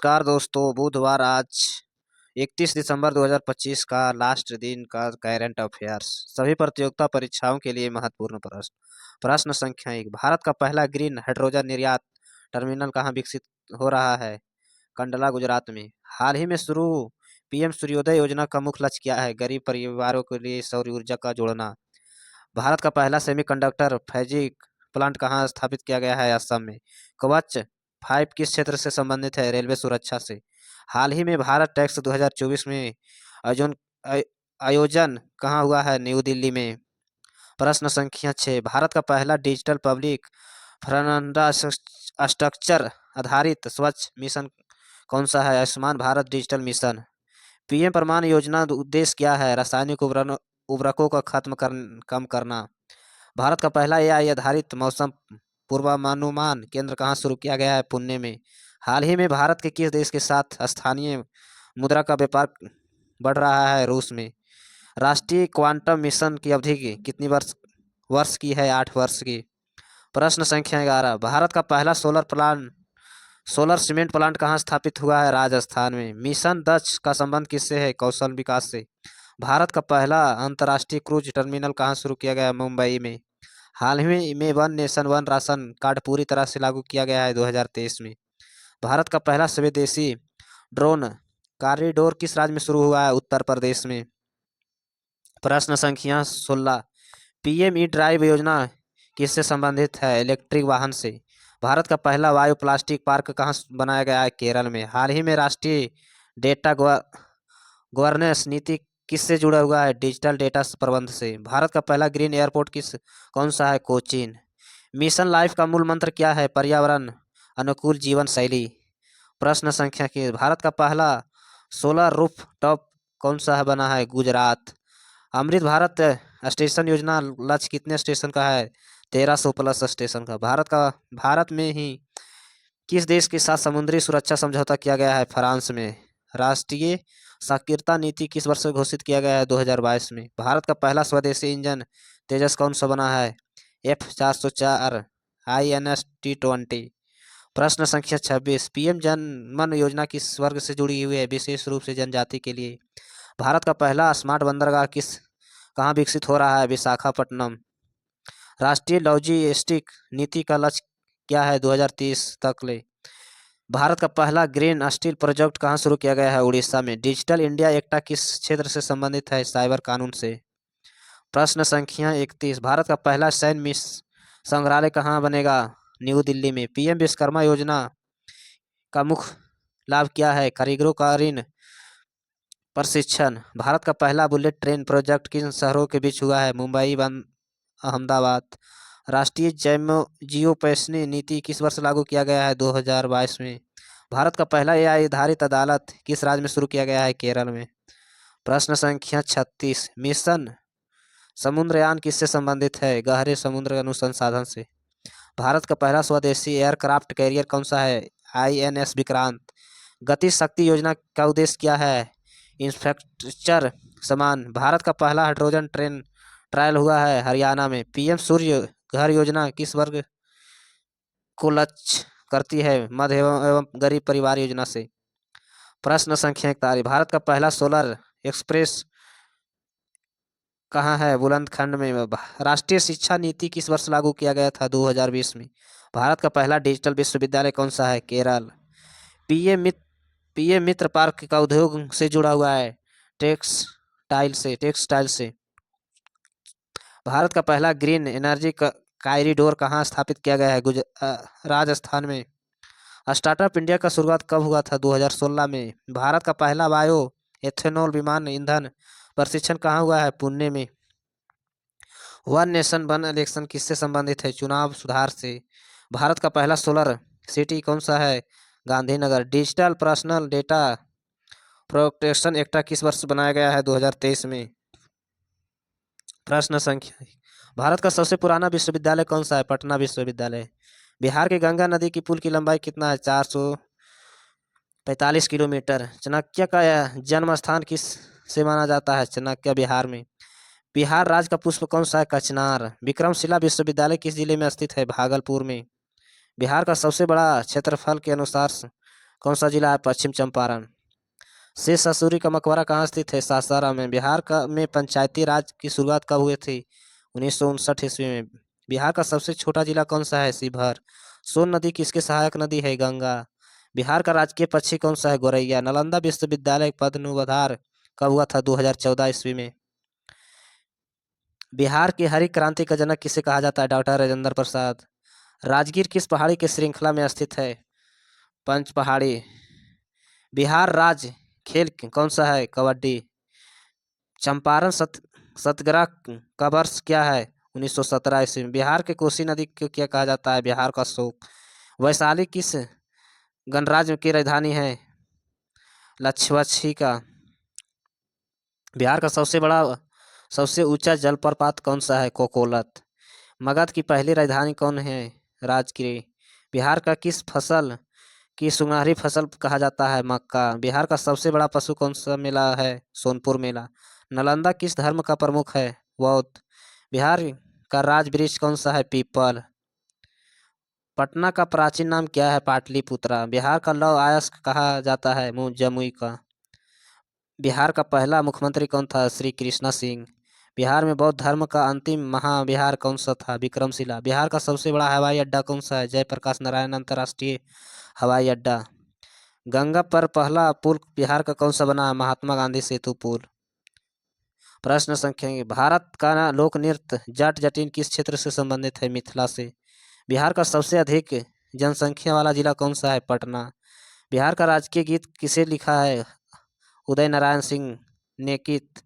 नमस्कार दोस्तों, बुधवार आज 31 दिसंबर 2025 का लास्ट दिन का करंट अफेयर्स। सभी प्रतियोगिता परीक्षाओं के लिए महत्वपूर्ण प्रश्न। प्रश्न संख्या 1, भारत का पहला ग्रीन हाइड्रोजन निर्यात टर्मिनल कहाँ विकसित हो रहा है? कंडला, गुजरात में। हाल ही में शुरू पीएम सूर्योदय योजना का मुख्य लक्ष्य क्या है? गरीब परिवारों के लिए सौर ऊर्जा का जोड़ना। भारत का पहला सेमीकंडक्टर फैजिक प्लांट कहाँ स्थापित किया गया है? असम में। कवच 5 किस क्षेत्र से संबंधित है? रेलवे सुरक्षा से। हाल ही में भारत टैक्स 2024 में आयोजन आय- आयोजन कहाँ हुआ है? न्यू दिल्ली में। प्रश्न संख्या 6, भारत का पहला डिजिटल पब्लिक इंफ्रास्ट्रक्चर आधारित स्वच्छ मिशन कौन सा है? Ayushman Bharat digital mission. PM प्रमाण योजना उद्देश्य क्या है? रासायनिक उर्वरकों का कम करना। भारत का पहला एआई आधारित मौसम पूर्वानुमान केंद्र कहाँ शुरू किया गया है? पुणे में। हाल ही में भारत के किस देश के साथ स्थानीय मुद्रा का व्यापार बढ़ रहा है? रूस में। राष्ट्रीय क्वांटम मिशन की अवधि कितनी वर्ष वर्ष की है? 8 वर्ष की। प्रश्न संख्या 11, भारत का पहला सोलर सीमेंट प्लांट कहाँ स्थापित हुआ है? राजस्थान में। मिशन दक्ष का संबंध किससे है? कौशल विकास से। भारत का पहला अंतर्राष्ट्रीय क्रूज टर्मिनल कहाँ शुरू किया गया है? मुंबई में। हाल ही में one nation one ration card पूरी तरह से लागू किया गया है 2023 में। भारत का पहला स्वदेशी ड्रोन कॉरिडोर किस राज्य में शुरू हुआ है? उत्तर प्रदेश में। प्रश्न संख्या 16, पीएम ई ड्राइव योजना किससे संबंधित है? इलेक्ट्रिक वाहन से। भारत का पहला बायो प्लास्टिक पार्क कहाँ बनाया गया है? केरल में। हाल ही में राष्ट्रीय डेटा गवर्नेंस नीति किससे जुड़ा हुआ है? डिजिटल डेटा प्रबंध से। भारत का पहला ग्रीन एयरपोर्ट कौन सा है? कोचीन। मिशन लाइफ का मूल मंत्र क्या है? पर्यावरण अनुकूल जीवन शैली। प्रश्न संख्या के, भारत का पहला सोलर रूफ टॉप कौन सा है बना है? गुजरात। अमृत भारत स्टेशन योजना लक्ष्य कितने स्टेशन का है? 1300 प्लस स्टेशन का। भारत में ही किस देश के साथ समुद्री सुरक्षा समझौता किया गया है? फ्रांस में। राष्ट्रीय साक्षरता नीति किस वर्ष घोषित किया गया है? 2022 में। भारत का पहला स्वदेशी इंजन तेजस कौन सा बना है? F404 INS T20। प्रश्न संख्या 26, पीएम जन मन योजना किस वर्ग से जुड़ी हुई है? विशेष रूप से जनजाति के लिए। भारत का पहला स्मार्ट बंदरगाह कहाँ विकसित हो रहा है? विशाखापट्टनम। राष्ट्रीय लॉजिस्टिक नीति का लक्ष्य क्या है 2030 तक ले? भारत का पहला ग्रीन स्टील प्रोजेक्ट कहाँ शुरू किया गया है? उड़ीसा में। डिजिटल इंडिया एक्ट किस क्षेत्र से संबंधित है? साइबर कानून से। प्रश्न संख्या 31, भारत का पहला सैन्य संग्रहालय कहाँ बनेगा? न्यू दिल्ली में। पीएम विश्वकर्मा योजना का मुख्य लाभ क्या है? कारीगरों का ऋण प्रशिक्षण। भारत का पहला बुलेट ट्रेन प्रोजेक्ट किन शहरों के बीच हुआ है? मुंबई, अहमदाबाद। राष्ट्रीय जियोस्पेशियल नीति किस वर्ष लागू किया गया है? 2022 में। भारत का पहला एआई आधारित अदालत किस राज्य में शुरू किया गया है? केरल में। प्रश्न संख्या 36, मिशन समुद्रयान किससे संबंधित है? गहरे समुद्र अनुसंधान से। भारत का पहला स्वदेशी एयरक्राफ्ट कैरियर कौन सा है? INS विक्रांत। गति शक्ति योजना का उद्देश्य क्या है? इंफ्रास्ट्रक्चर समान। भारत का पहला हाइड्रोजन ट्रेन ट्रायल हुआ है हरियाणा में। पीएम सूर्य घर योजना किस वर्ग को लक्ष्य करती है? मध्य एवं गरीब परिवार योजना से। प्रश्न संख्या 41, भारत का पहला सोलर एक्सप्रेस कहाँ है? बुलंदखंड में। राष्ट्रीय शिक्षा नीति किस वर्ष लागू किया गया था? 2020 में। भारत का पहला डिजिटल विश्वविद्यालय कौन सा है? केरल। पीएम मित्र पार्क का उद्योग से जुड़ा हुआ है? टेक्सटाइल से। भारत का पहला ग्रीन एनर्जी कॉरिडोर कहाँ स्थापित किया गया है? राजस्थान में। स्टार्टअप इंडिया का शुरुआत कब हुआ था? 2016 में। भारत का पहला बायो एथेनॉल विमान ईंधन प्रशिक्षण कहाँ हुआ है? पुणे में। वन नेशन वन इलेक्शन किससे संबंधित है? चुनाव सुधार से। भारत का पहला सोलर सिटी कौन सा है? Gandhinagar. Digital personal data protection act किस वर्ष बनाया गया है? 2023 में। प्रश्न संख्या, भारत का सबसे पुराना विश्वविद्यालय कौन सा है? पटना विश्वविद्यालय। बिहार के गंगा नदी की पुल की लंबाई कितना है? 445 किलोमीटर। चाणक्य का जन्म स्थान किस से माना जाता है? चाणक्य बिहार में। बिहार राज्य का पुष्प कौन सा है? कचनार। विक्रमशिला विश्वविद्यालय किस जिले में स्थित है? भागलपुर में। बिहार का सबसे बड़ा क्षेत्रफल के अनुसार कौन सा जिला है? पश्चिम चंपारण। शेष ससुरी का मकबरा कहाँ स्थित है? सासाराम में। बिहार का में पंचायती राज की शुरुआत कब हुई थी? 1959 ईस्वी में। बिहार का सबसे छोटा जिला कौन सा है? शिवहर। सोन नदी किसकी सहायक नदी है? गंगा। बिहार का राजकीय पक्षी कौन सा है? गोरैया। नालंदा विश्वविद्यालय पदनुबधार कब हुआ था? 2014 ईस्वी में। बिहार की हरित क्रांति का जनक किसे कहा जाता है? डॉक्टर राजेंद्र प्रसाद। राजगीर किस पहाड़ी की श्रृंखला में स्थित है? पंच पहाड़ी। बिहार राज्य खेल कौन सा है? कबड्डी। चंपारण सत्याग्रह का वर्ष क्या है? 1917 ईस्वी में। बिहार के कोसी नदी को क्या कहा जाता है? बिहार का शोक। वैशाली किस गणराज्य की राजधानी है? लक्षद्वीप का। बिहार का सबसे ऊंचा जलप्रपात कौन सा है? कोकोलत। मगध की पहली राजधानी कौन है? राजगिरी। बिहार का किस फसल की सुनहरी फसल कहा जाता है? मक्का। बिहार का सबसे बड़ा पशु कौन सा मेला है? सोनपुर मेला। नालंदा किस धर्म का प्रमुख है? बौद्ध। बिहार का राज वृक्ष कौन सा है? पीपल। पटना का प्राचीन नाम क्या है? पाटलिपुत्रा। बिहार का लौह अयस्क कहा जाता है? जमुई का। बिहार का पहला मुख्यमंत्री कौन था? श्री कृष्णा सिंह। बिहार में बौद्ध धर्म का अंतिम महाविहार कौन सा था? विक्रमशिला। बिहार का सबसे बड़ा हवाई अड्डा कौन सा है? जयप्रकाश नारायण अंतर्राष्ट्रीय हवाई अड्डा। गंगा पर पहला पुल बिहार का कौन सा बना है? महात्मा गांधी सेतु पुल। प्रश्न संख्या भारत का लोक नृत्य जाट जटिन किस क्षेत्र से संबंधित है? मिथिला से। बिहार का सबसे अधिक जनसंख्या वाला जिला कौन सा है? पटना। बिहार का राजकीय गीत किसे लिखा है? उदय नारायण सिंह नेकित।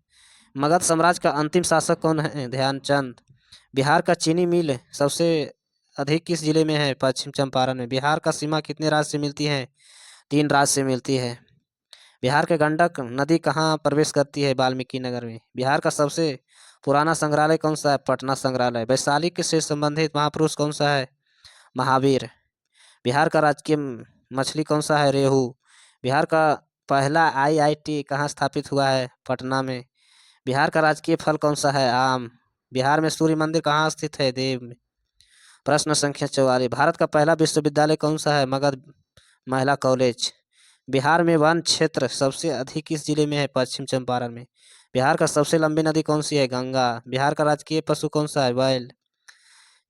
मगध साम्राज्य का अंतिम शासक कौन है? ध्यानचंद। बिहार का चीनी मिल सबसे अधिक किस जिले में है? पश्चिम चंपारण में। बिहार का सीमा कितने राज्य से मिलती है? 3 राज्य से मिलती है। बिहार के गंडक नदी कहाँ प्रवेश करती है? वाल्मीकि नगर में। बिहार का सबसे पुराना संग्रहालय कौन सा है? पटना संग्रहालय। वैशाली के से संबंधित महापुरुष कौन सा है? महावीर। बिहार का राजकीय मछली कौन सा है? रेहू। बिहार का पहला आईआईटी कहाँ स्थापित हुआ है? पटना में। बिहार का राजकीय फल कौन सा है? आम। बिहार में सूर्य मंदिर कहाँ स्थित है? देव में। प्रश्न संख्या 44 भारत का पहला विश्वविद्यालय कौन सा है? मगध महिला कॉलेज। बिहार में वन क्षेत्र सबसे अधिक किस जिले में है? पश्चिम चंपारण में। बिहार का सबसे लंबी नदी कौन सी है? गंगा। बिहार का राजकीय पशु कौन सा है? बैल।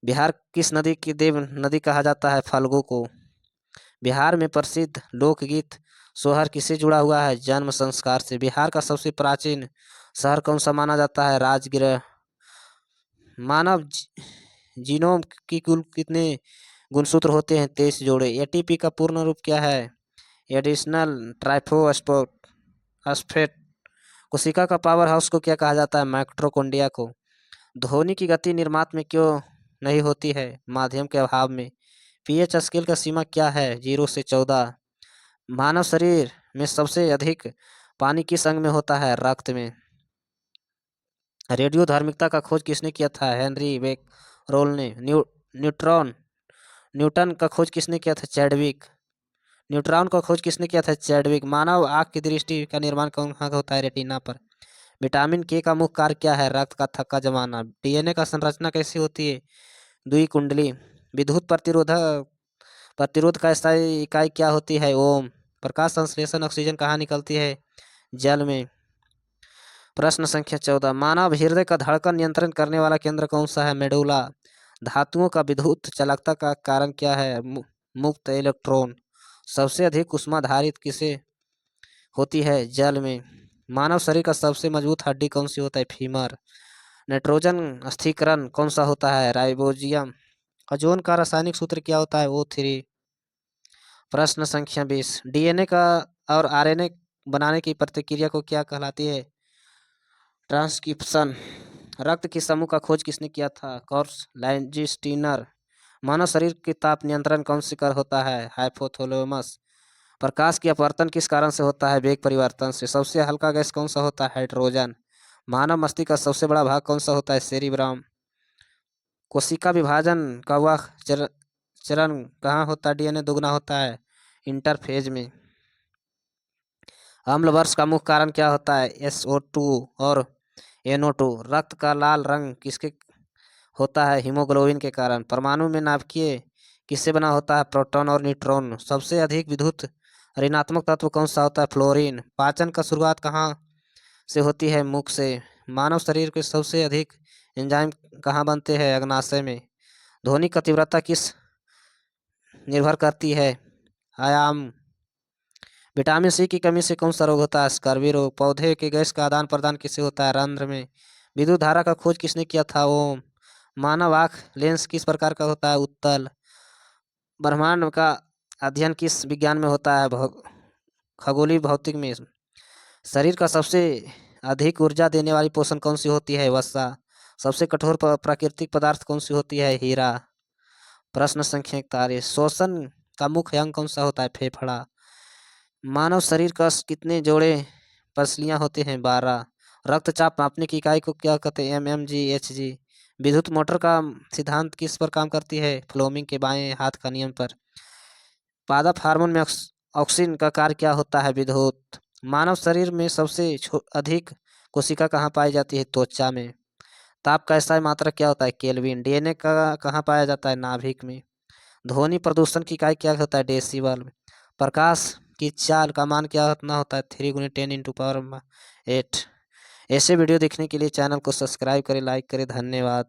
बिहार किस नदी की देव नदी कहा जाता है? फल्गु को। बिहार में प्रसिद्ध लोकगीत सोहर किससे जुड़ा हुआ है? जन्म संस्कार से। बिहार का सबसे प्राचीन शहर कौन सा माना जाता है? राजगृह। मानव जीनोम की कुल कितने गुणसूत्र होते हैं? 23 जोड़े। एटीपी का पूर्ण रूप क्या है? Additional triphosphate. कोशिका का पावर हाउस को क्या कहा जाता है? माइटोकॉन्ड्रिया को। ध्वनि की गति निर्मात में क्यों नहीं होती है? माध्यम के अभाव में। पीएच स्केल का सीमा क्या है? 0 से 14। मानव शरीर में सबसे अधिक पानी किस अंग में होता है? रक्त में। रेडियो धार्मिकता का खोज किसने किया था? हेनरी बेकरोल ने। न्यूटन का खोज किसने किया था? चैडविक। न्यूट्रॉन का खोज किसने किया था? चैडविक। मानव आँख की दृष्टि का निर्माण कहाँ होता है? रेटिना पर। विटामिन के का मुख्य कार्य क्या है? रक्त का थक्का जमाना। डीएनए का संरचना कैसी होती है? द्विकुंडली। विद्युत प्रतिरोध का स्थायी इकाई क्या होती है? ओम। प्रकाश संश्लेषण ऑक्सीजन कहाँ निकलती है? जल में। प्रश्न संख्या 14 मानव हृदय का धड़कन नियंत्रण करने वाला केंद्र कौन सा है? मेडुला। धातुओं का विद्युत चालकता का कारण क्या है? मुक्त इलेक्ट्रॉन। सबसे अधिक ऊष्माधारित किसे होती है? जल में। मानव शरीर का सबसे मजबूत हड्डी कौन सी होता है? फीमर। नाइट्रोजन स्थिरीकरण कौन सा होता है? राइबोजियम। ओजोन का रासायनिक सूत्र क्या होता है? O3। प्रश्न संख्या 20 डीएनए का और आरएनए बनाने की प्रतिक्रिया को क्या कहलाती है? ट्रांसक्रिप्शन। रक्त की समूह का खोज किसने किया था? कॉर्स लैंजिस्टीनर। मानव शरीर के ताप नियंत्रण कौन से कर होता है? हाइपोथैलेमस। प्रकाश की अपवर्तन किस कारण से होता है? वेग परिवर्तन से। सबसे हल्का गैस कौन सा होता है? हाइड्रोजन। मानव मस्तिष्क का सबसे बड़ा भाग कौन सा होता है? सेरिब्रम। कोशिका विभाजन का वह चरण कहाँ होता है? डीएनए दोगुना होता है इंटरफेज में। अम्ल वर्ष का मुख्य कारण क्या होता है? SO2 और NO2। रक्त का लाल रंग किसके होता है? हीमोग्लोबिन के कारण। परमाणु में नाभिकीय किससे बना होता है? प्रोटॉन और न्यूट्रॉन। सबसे अधिक विद्युत ऋणात्मक तत्व कौन सा होता है? फ्लोरीन। पाचन का शुरुआत कहाँ से होती है? मुख से। मानव शरीर के सबसे अधिक एंजाइम कहाँ बनते हैं? अग्नाशय में। ध्वनि का तीव्रता किस निर्भर करती है? आयाम। विटामिन सी की कमी से कौन सा रोग होता है? स्कर्वी रोग। पौधे के गैस का आदान प्रदान किससे होता है? रंध्र में। विद्युत धारा का खोज किसने किया था? ओम। मानव आँख लेंस किस प्रकार का होता है? उत्तल। ब्रह्मांड का अध्ययन किस विज्ञान में होता है? खगोलीय भौतिक में। शरीर का सबसे अधिक ऊर्जा देने वाली पोषण कौन सी होती है? वसा। सबसे कठोर प्राकृतिक पदार्थ कौन सी होती है? हीरा। प्रश्न संख्या 41। श्वसन का मुख्य अंग कौन सा होता है? फेफड़ा। मानव शरीर का कितने जोड़े पसलियां होते हैं? 12। रक्तचाप मापने की इकाई को क्या कहते हैं? mmg hg। विद्युत मोटर का सिद्धांत किस पर काम करती है? फ्लोमिंग के बाएं हाथ का नियम पर। पादप हार्मोन में ऑक्सीजन का कार्य क्या होता है? विद्युत। मानव शरीर में सबसे अधिक कोशिका कहाँ पाई जाती है? त्वचा में। ताप का SI मात्रक क्या होता है? केल्विन। डीएनए का कहाँ पाया जाता है? नाभिक में। ध्वनि प्रदूषण की इकाई क्या होता है? डेसिबल। प्रकाश की चाल का मान क्या कितना होता है? 3 × 10⁸ ऐसे वीडियो देखने के लिए चैनल को सब्सक्राइब करें, लाइक करें। धन्यवाद।